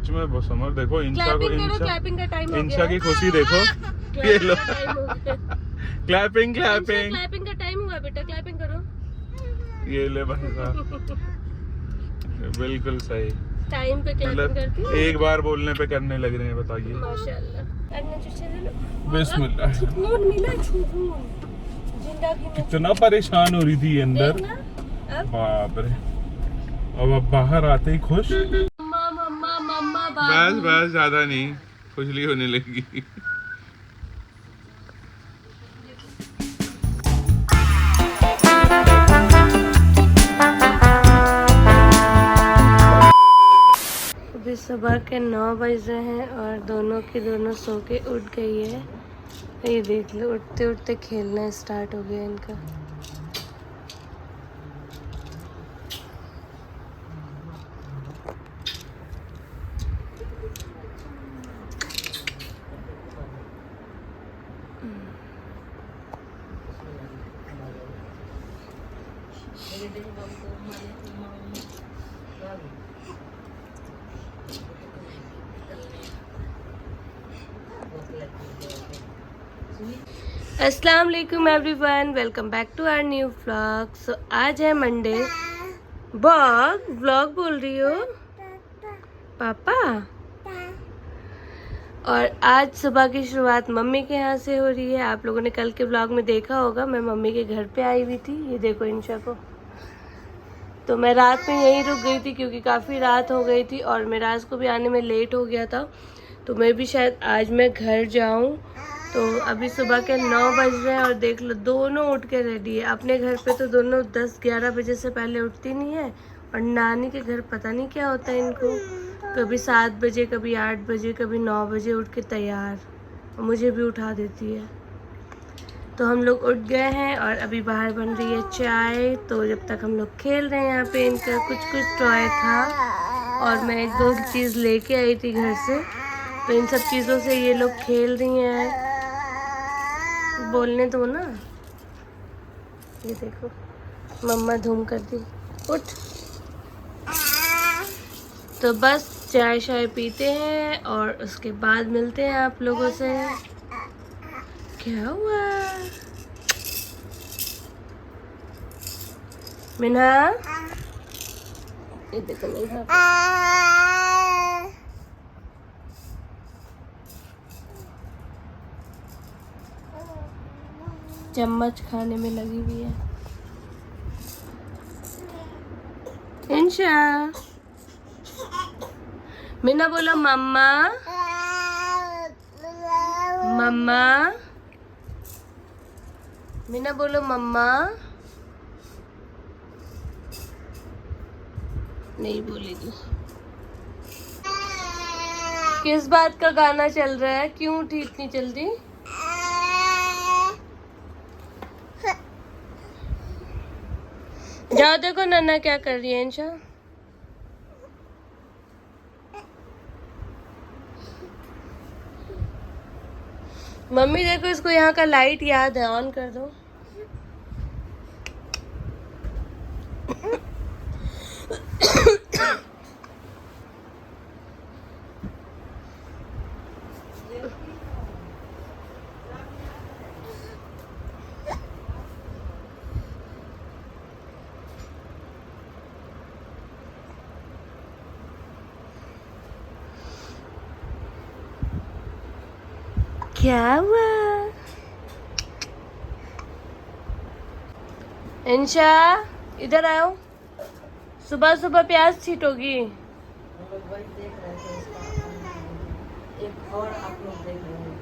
सच में बहुत समर देखो इंशा को, क्लैपिंग का टाइम हो इंशा गया। की खुशी देखो। ये लो क्लैपिंग क्लैपिंग का टाइम हुआ बेटा, क्लैपिंग करो। ये ले भाई साहब, बिल्कुल सही टाइम पे क्लैपिंग मतलब करती हूँ। एक बार बोलने पे करने लग रहे हैं, बताइए। माशाल्लाह। बिस्मिल्लाह। सुकून मिला, सुकून जिंदगी में। कितना परेशान हो रही थी अंदर, देखना अब बाप रे। अब बाहर आते ही खुश। मम्मा मम्मा मम्मा बस बाबू। बस ज्यादा नहीं, खुजली होने लगी। अभी सुबह के 9 बज रहे हैं और दोनों की दोनों सो के उठ गई है। ये देख लो, उठते उठते खेलना स्टार्ट हो गया इनका। अस्सलाम वालेकुम everyone, welcome back to our new vlog. So आज है मंडे। व्लॉग बोल रही हो पापा। और आज सुबह की शुरुआत मम्मी के यहाँ से हो रही है। आप लोगों ने कल के व्लॉग में देखा होगा, मैं मम्मी के घर पे आई हुई थी। ये देखो इंशा को। तो मैं रात में यहीं रुक गई थी क्योंकि काफ़ी रात हो गई थी और मिराज को भी आने में लेट हो गया था। तो मैं भी शायद आज मैं घर जाऊं। तो अभी सुबह के 9 बज रहे हैं और देख लो दोनों उठ के रेडी है। अपने घर पे तो दोनों 10-11 बजे से पहले उठती नहीं है और नानी के घर पता नहीं क्या होता है इनको, कभी 7 बजे, कभी 8 बजे, कभी 9 बजे उठ के तैयार, और मुझे भी उठा देती है। तो हम लोग उठ गए हैं और अभी बाहर बन रही है चाय। तो जब तक हम लोग खेल रहे हैं यहाँ पे, इनका कुछ टॉय था और मैं 1-2 चीज़ लेके आई थी घर से, तो इन सब चीज़ों से ये लोग खेल रही हैं। बोलने दो ना। ये देखो मम्मा धूम कर दी, उठ। तो बस चाय शाय पीते हैं और उसके बाद मिलते हैं आप लोगों से। क्या हुआ मिना? ये देखो मिना चम्मच खाने में लगी हुई है। इंशा, मिना बोलो मम्मा मम्मा। मिना बोलो मम्मा। नहीं बोलेगी। किस बात का गाना चल रहा है? क्यों उठी इतनी जल्दी? जाओ देखो नन्ना क्या कर रही है। इंशा, मम्मी देखो इसको यहाँ का लाइट याद है, ऑन कर दो। क्या हुआ? इंशा इधर आओ, सुबह सुबह प्याज छीटोगी। एक और आप लोग देख रहे हैं,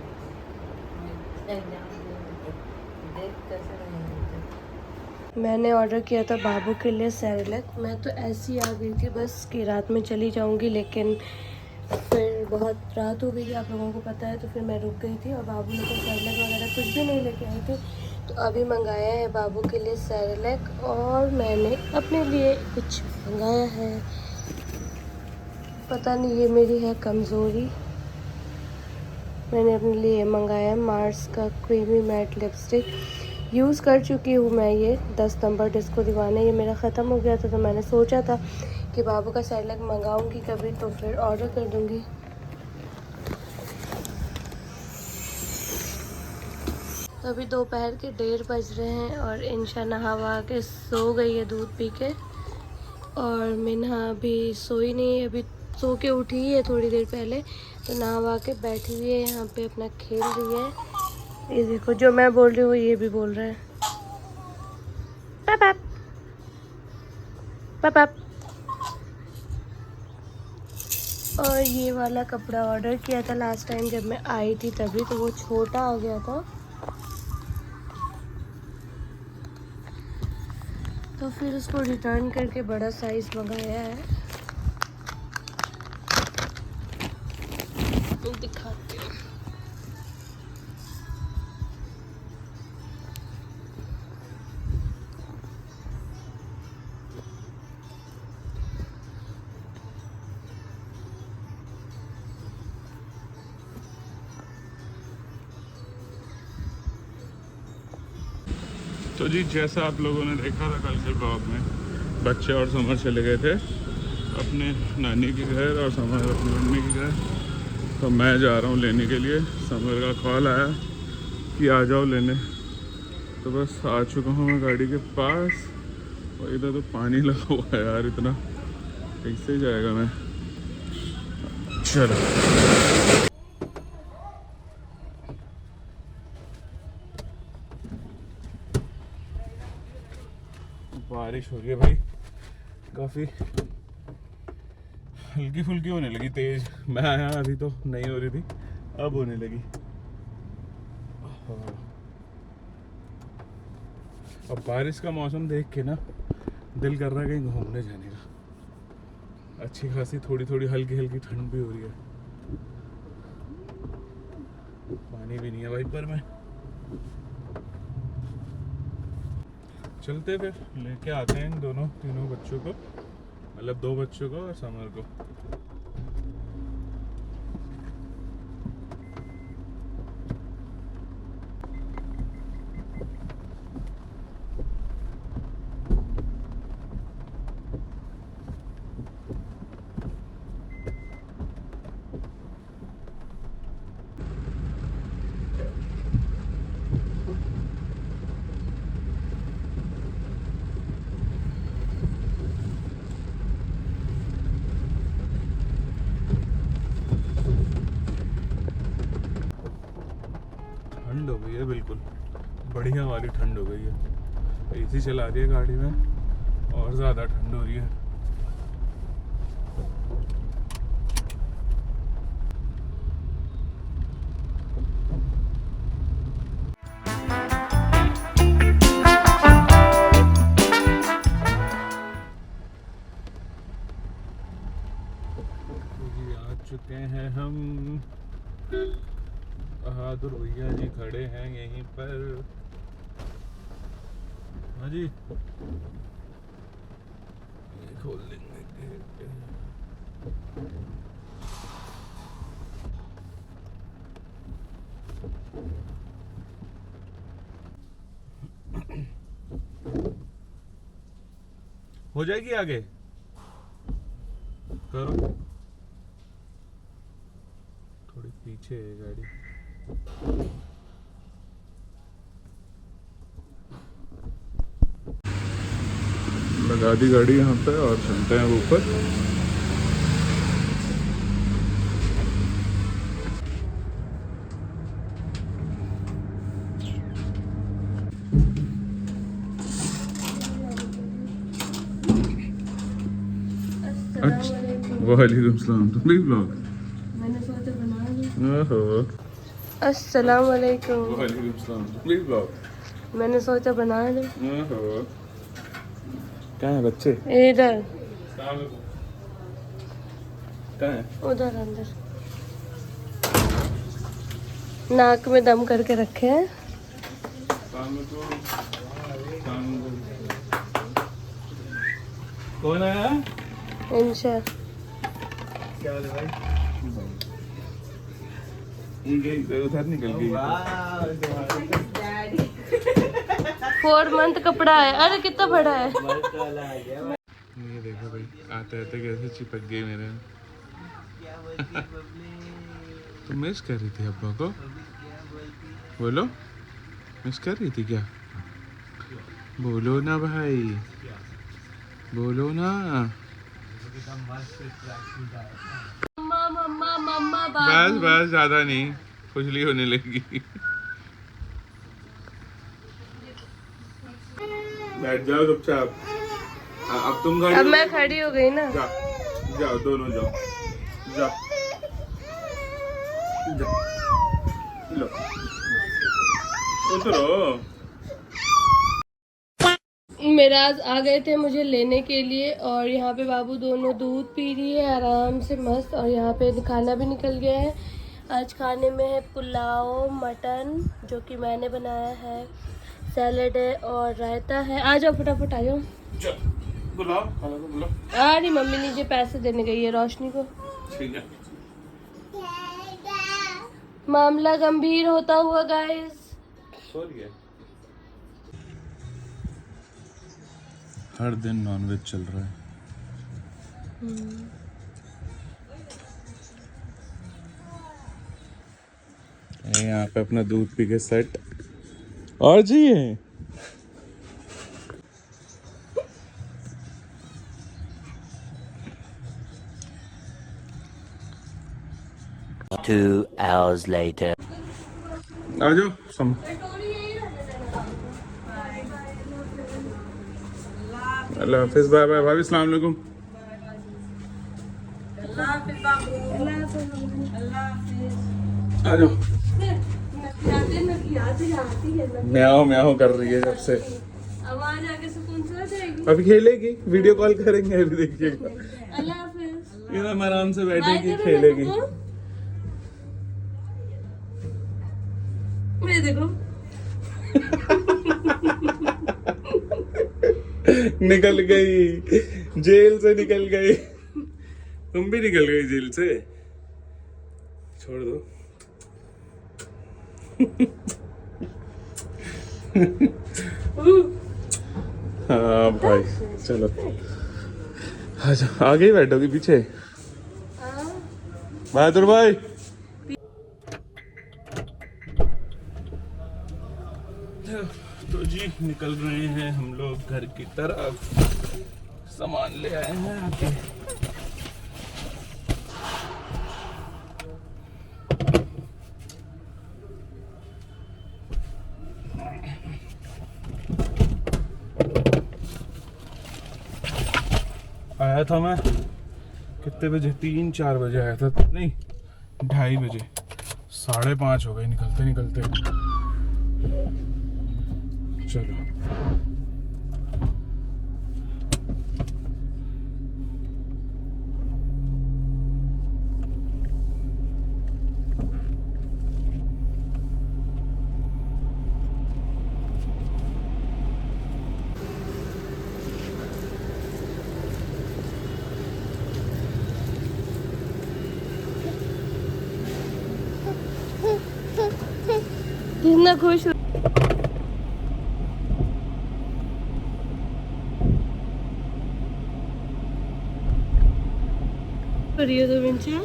देख कैसे रहे हैं। मैंने ऑर्डर किया था बाबू के लिए सेरेलैक। मैं तो ऐसी आ गई थी बस कि रात में चली जाऊंगी, लेकिन फिर बहुत रात हो गई थी, आप लोगों को पता है। तो फिर मैं रुक गई थी और बाबू लोग को सेरेलैक वगैरह कुछ भी नहीं लेके आई थी। तो अभी मंगाया है बाबू के लिए सेरेलैक और मैंने अपने लिए कुछ मंगाया है। पता नहीं ये मेरी है कमज़ोरी। मैंने अपने लिए मंगाया मार्स का क्रीमी मैट लिपस्टिक। यूज़ कर चुकी हूँ मैं ये 10 नंबर डिस्को दीवाना। ये मेरा ख़त्म हो गया था तो मैंने सोचा था कि बाबू का सैरलैक मंगाऊंगी कभी तो फिर ऑर्डर कर दूंगी। तो अभी दोपहर के 1:30 बज रहे हैं और इंशा नहा वहा के सो गई है दूध पी के, और मिन्हा अभी सोई नहीं है, अभी सो के उठी ही है थोड़ी देर पहले। तो नहा वहा के बैठी हुई है यहाँ पे, अपना खेल रही है। ये देखो जो मैं बोल रही हूँ ये भी बोल रहा है पापा पापा। और ये वाला कपड़ा ऑर्डर किया था लास्ट टाइम जब मैं आई थी तभी, तो वो छोटा आ गया था, तो फिर उसको रिटर्न करके बड़ा साइज मंगाया है। दिखाती हूँ। तो जी जैसा आप लोगों ने देखा था कल के ब्लॉग में, बच्चे और समर चले गए थे अपने नानी के घर और समर अपनी मम्मी के घर। तो मैं जा रहा हूँ लेने के लिए। समर का कॉल आया कि आ जाओ लेने, तो बस आ चुका हूँ मैं गाड़ी के पास। और इधर तो पानी लगा हुआ है यार, इतना कैसे जाएगा मैं। चलो बारिश हो रही है भाई, काफ़ी हल्की फुल्की होने लगी, तेज मैं आया अभी तो नहीं हो रही थी, अब होने लगी। अब बारिश का मौसम देख के ना दिल कर रहा है कहीं घूमने जाने का। अच्छी खासी थोड़ी थोड़ी हल्की हल्की ठंड भी हो रही है, पानी भी नहीं है वाइपर में। चलते फिर लेके आते हैं इन तीनों बच्चों को, मतलब 2 बच्चों को और समर को। ठंड हो गई है, बिल्कुल बढ़िया वाली ठंड हो गई है। एसी चला रही है गाड़ी में और ज़्यादा ठंड हो रही है। आ चुके हैं हम, बहादुर भैया जी खड़े हैं यहीं पर। हाँ जी, ये खोल देंगे गेट। हो जाएगी आगे, करो थोड़ी पीछे है गाड़ी। लगा दी गाड़ी यहाँ पे और चलते हैं ऊपर। अच्छा, वालेकुम सलाम। तुम भी ब्लॉग? मैंने सोचा बना ली। ओहो, अस्सलाम वालेकुम। वालेकुम सलाम। तुम भी ब्लॉग? मैंने सोचा बना ली। ओहो, कहाँ है बच्चे? इधर, कहाँ है? उधर अंदर नाक में दम करके रखे हैं। कौन आया? इंशा। क्या है भाई? उधर निकल गई। 4 मंथ कपड़ा है। अरे कितना बड़ा है। ये देखो भाई, आते आते कैसे चिपक गई मेरे में। तुम मिस कर रही थी अब्बा को? बोलो, मिस कर रही थी क्या? बोलो ना भाई, बोलो ना। मम्मा मम्मा मम्मा बस बस, ज्यादा नहीं, खुजली होने लगी। बैठ जाओ चुपचाप। अब तुम खड़ी अब हो मैं गई। खड़ी हो गई ना। जाओ जाओ, दोनों जाओ जाओ जाओ। लो उतरो। मेराज आ गए थे मुझे लेने के लिए और यहाँ पे बाबू दोनों दूध पी रही है आराम से मस्त। और यहाँ पे खाना भी निकल गया है। आज खाने में है पुलाव मटन जो कि मैंने बनाया है, सैलेड है और रायता है। आ जाओ फटाफट आ जाओ। बुलाओ, खाना को बुलाओ। आ रही मम्मी नीचे पैसे देने गई है रोशनी को। ठीक है। मामला गंभीर होता हुआ गाइस। सो रही है। हर दिन नॉनवेज चल रहा है। यहाँ पे अपना दूध पी के सेट और जी है। Two hours later. आ जाओ सम। अल्लाह हाफिज, बाय बाय भाभी, अस्सलाम वालेकुम। आ जाओ। म्याओ म्याओ कर रही है जब से। आवाज आके सुकून से आ जाएगी। अभी खेलेगी, वीडियो कॉल करेंगे, अभी देखिएगा। अल्लाह हाफिज। एकदम आराम से बैठेगी, खेलेगी। मैं देखो निकल गई, जेल से निकल गई। तुम भी निकल गई जेल से। छोड़ दो। हाँ भाई चलो, अच्छा आ गई, बैठोगी पीछे। बहादुर भाई तो जी निकल रहे हैं हम लोग घर की तरफ। सामान ले आए हैं आके। आया था मैं कितने बजे, 3-4 बजे आया था, नहीं 2:30 बजे, 5:30 हो गए निकलते निकलते। चलो कितना खुश हो रही हो तुम इनसे।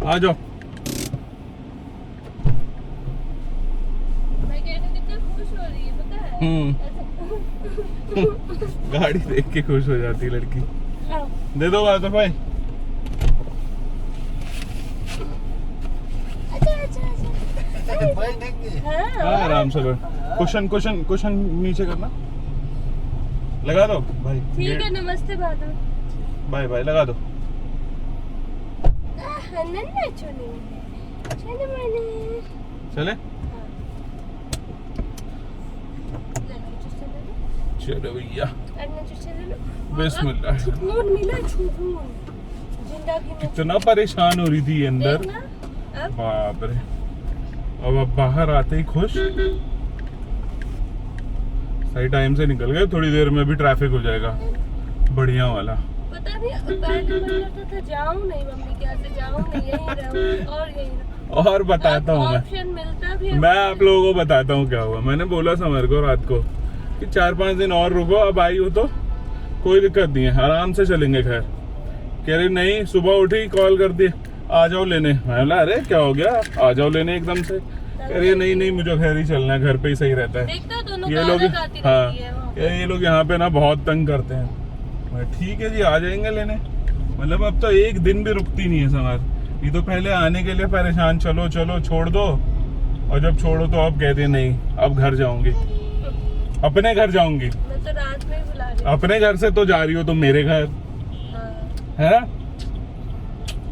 आ जाओ। मैं कहने कितना खुश हो रही है पता है। गाड़ी देख के खुश हो जाती लड़की। दे दो बात भाई। हाँ आराम से बैठ। कुशन कुशन कुशन नीचे करना, लगा दो भाई। ठीक है नमस्ते बहादुर। बाय बाय, लगा दो। नन्ना चुनी चलो मैंने चले चलो भैया, बिस्मिल्लाह। छुपून मिला छुपून जिन ठंडा की कितना परेशान हो रही थी ये अंदर, देखना अब बाप रे। अब बाहर आते ही खुश, सही टाइम से निकल गए, थोड़ी देर में भी ट्रैफिक हो जाएगा बढ़िया वाला। पता नहीं पहले मन करता था जाऊं नहीं मम्मी के यहाँ से, जाऊं नहीं यहीं रहूं और यहीं रहूं। और बताता हूँ ऑप्शन मिलता भी है। मैं आप लोगों को बताता हूँ क्या हुआ। मैंने बोला समर को रात को कि 4-5 दिन और रुको, अब आई हो तो कोई दिक्कत नहीं है, आराम से चलेंगे घर। कह रही नहीं, सुबह उठी कॉल कर दी आ जाओ लेने। मैं बोला अरे क्या हो गया, आ जाओ लेने एकदम से। कह रही है नहीं नहीं मुझे घर ही चलना है, घर पे ही सही रहता है। देखता दोनों ये लोग आती हाँ रहती है वहाँ पे। ये लोग यहाँ पे ना बहुत तंग करते हैं। मैं ठीक है जी आ जाएंगे लेने, मतलब अब तो एक दिन भी रुकती नहीं है समर। ये तो पहले आने के लिए परेशान, चलो चलो छोड़ दो, और जब छोड़ो तो अब कहते नहीं अब घर जाऊंगी, अपने घर जाऊंगी। मैं तो रात में ही बुला रही हूँ। अपने घर से तो जा रही हो तुम मेरे घर, हाँ। है?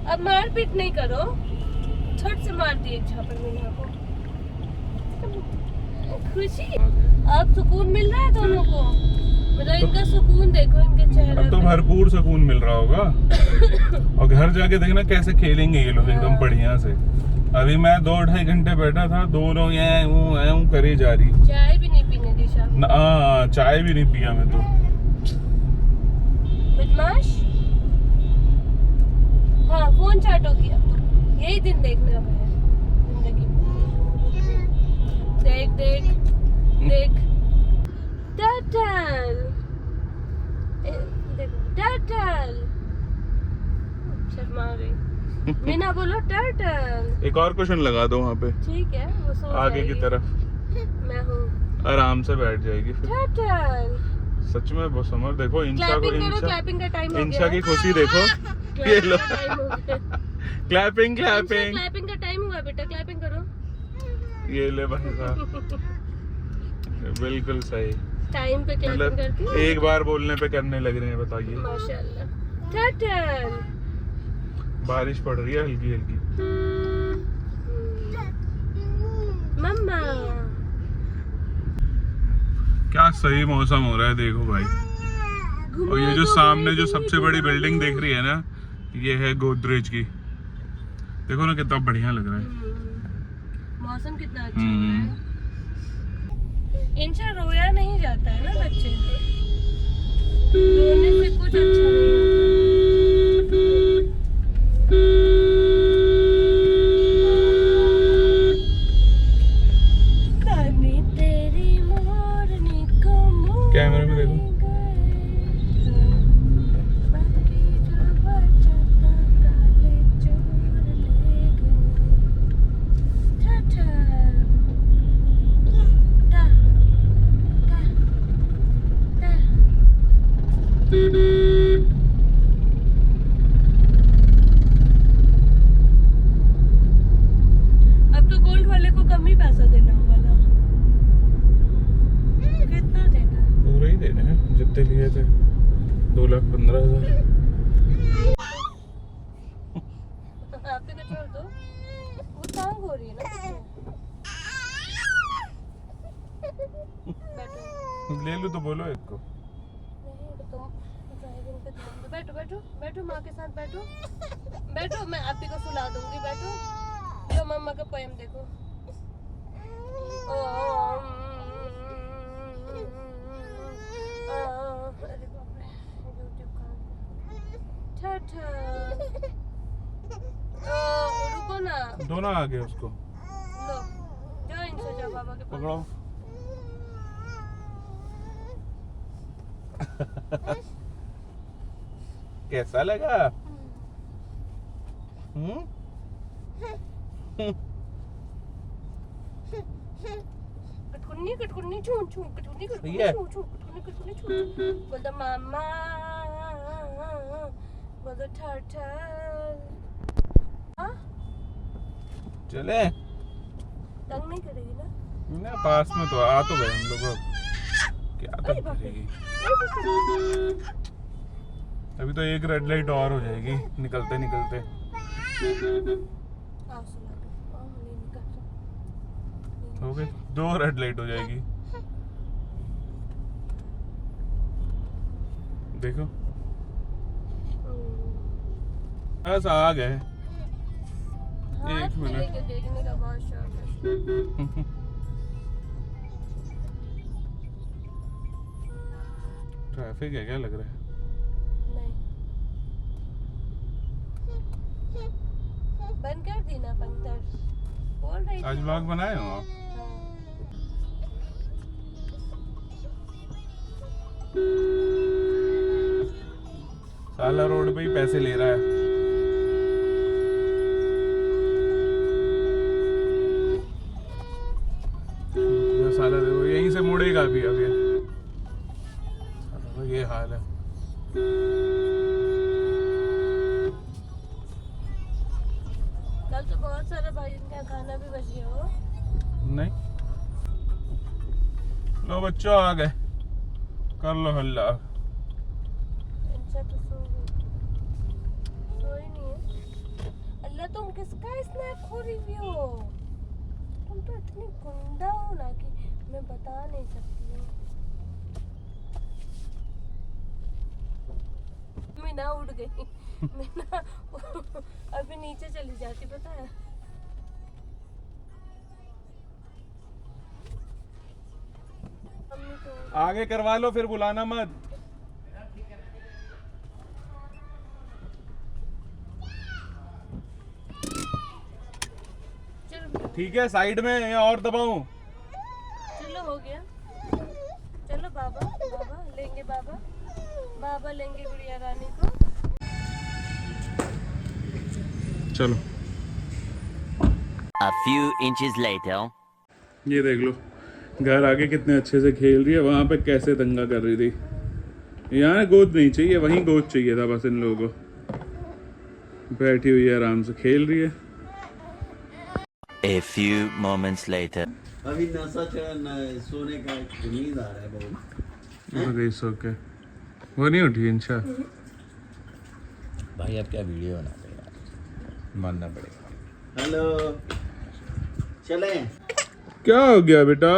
अब मारपीट नहीं करो, छट से मार दिए एक झापड़ मीना को। खुशी, अब सुकून मिल रहा है दोनों को, मतलब इनका सुकून देखो इनके चेहरे अब तो पे। भरपूर सुकून मिल रहा होगा। और घर जाके देखना कैसे खेलेंगे ये लोग एकदम बढ़िया से। अभी मैं 2-2.5 घंटे बैठा था, दोनों यूं करे जा रही। चाय भी नहीं पीने दी शाम। चाय भी नहीं पिया मैं तो। बदमाश। हाँ फोन चाटोगी अब तो, यही दिन देखना अब है जिंदगी में। देख देख देख टर्टल, देखो टर्टल, शर्मा गई। मीना बोलो टर्टल। एक और क्वेश्चन लगा दो वहाँ पे, ठीक है वो सो आगे की जाएगी। तरफ मैं हूँ आराम से बैठ जाएगी फिर। टर्टल। सच में वो समर देखो, इंशा को क्लैपिंग करो, क्लैपिंग का टाइम हो गया। इंशा की खुशी देखो। ये लो क्लैपिंग क्लैपिंग क्लैपिंग का टाइम हुआ बेटा, क्लैपिंग करो। ये ले भाई साहब, बिल्कुल सही। टाइम पे क्लैपिंग करती मतलब एक बार बोलने पे करने लग रहे हैं, बताइए। माशाल्लाह। टर्टल। बारिश पड़ रही है हल्की हल्की। मम्मा। क्या सही मौसम हो रहा है देखो भाई। और ये जो सामने जो सबसे बड़ी बिल्डिंग दिख रही है ना, ये है गोदरेज की। देखो ना कितना बढ़िया लग रहा है। मौसम कितना अच्छा हो रहा है। इंशा रोया नहीं जाता है ना बच्चे, रोने से कुछ अच्छा नहीं होता। नानी तेरी मोरनी को मोर कैमरे में देखो। अब तो गोल्ड वाले को कम ही पैसा देना वाला। कितना देना? पूरे ही देने हैं जितने लिए थे, 2,15,000। आप तो छोड़ दो, वो टांग हो रही है ना। बैठो। ले लो तो बोलो एक को। नहीं तो तुम ड्राइविंग पे ध्यान दो। बैठो बैठो बैठो, माँ के साथ बैठो बैठो, मैं आप ही को सुला दूंगी। बैठो, लो मम्मा का पोएम देखो। अरे बाप रे, यूट्यूब का रुको ना, दोनों आ गए उसको लो जो इनसे जाओ बाबा के पास। पकड़ो। कैसा लगा? कटकुन्नी कटकुन्नी छू छू, कटकुन्नी कटकुन्नी ये। छू छू, कटकुन्नी कटकुन्नी छू। बोल दो मामा, बोल दो टर्टल। हाँ चले तंग नहीं करेगी ना? ना, पास में तो आ तो गए हम लोग। अब क्या तक करेगी? अभी तो एक रेड लाइट और हो जाएगी निकलते निकलते। आओ सुला दो। आओ नहीं निकल। हो गए 2 रेड लाइट हो जाएगी। देखो बस आ गए। हाथ में मिनट। लेके देखने का बहुत शौक है। ट्रैफिक है क्या लग रहा है? नहीं, बंद कर दी ना पंक्तर, बोल रही थी। आज व्लॉग बनाए हो आप? हाँ। साला रोड पे ही पैसे ले रहा है। ये साला देखो यहीं से मुड़ेगा भी अब ये। साला ये हाल है। कल तो बहुत सारा भाई का खाना भी बच गया हो। नहीं, लो बच्चों आ गए, कर लो हल्ला। इंशा तो सो गई, सोई नहीं है। अल्लाह तुम किसका स्नैप खो रही हो? तुम तो इतनी गुंडा हो ना कि मैं बता नहीं सकती हूँ। मैं ना उठ गई, मैं ना अभी नीचे चली जाती, पता है। मम्मी तो आगे करवा लो फिर बुलाना मत। चलो ठीक है साइड में या और दबाऊं? चलो हो गया। चलो बाबा बाबा लेंगे, बाबा बाबा लेंगे गुड़िया रानी को। चलो A few inches later. ये देख लो, घर आके कितने अच्छे से खेल रही है, वहां पे कैसे दंगा कर रही थी। यहाँ गोद नहीं चाहिए, वहीं गोद चाहिए था बस इन लोगों को। बैठी हुई है आराम से खेल रही है। A few moments later. अभी नशा सोने का नींद आ रहा है बहुत। सो के वो नहीं उठी इंशा। भाई अब क्या वीडियो बनाते हैं यार, मानना पड़ेगा। हेलो, चले। क्या हो गया बेटा?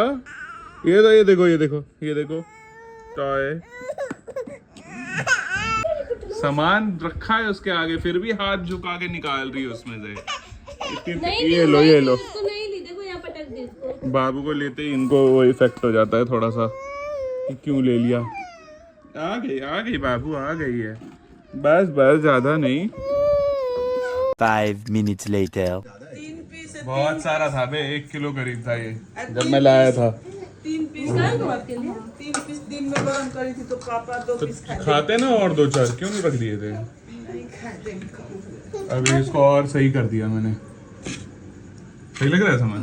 ये देखो ये देखो ये देखो टॉय सामान रखा है उसके आगे, फिर भी हाथ झुका के निकाल रही है उसमें से। ये लो ये लो। इसको नहीं ली, देखो यहाँ पटक दी इसको। बाबू को लेते ही इनको वो इफेक्ट हो जाता है थोड़ा सा कि क्यों ले लिया। आ गई बाबू आ गई है, बस बस ज्यादा नहीं। 5 minutes later. बहुत सारा था बे, 1 किलो करीब था ये जब मैं लाया था। 3 पीस दिन में गरम करी थी तो पापा 2 तो पीस खाए। खाते ना और 2-4, क्यों नहीं रख दिए थे? नहीं खाते। अभी इसको और सही कर दिया मैंने। सही लग रहा है समझ?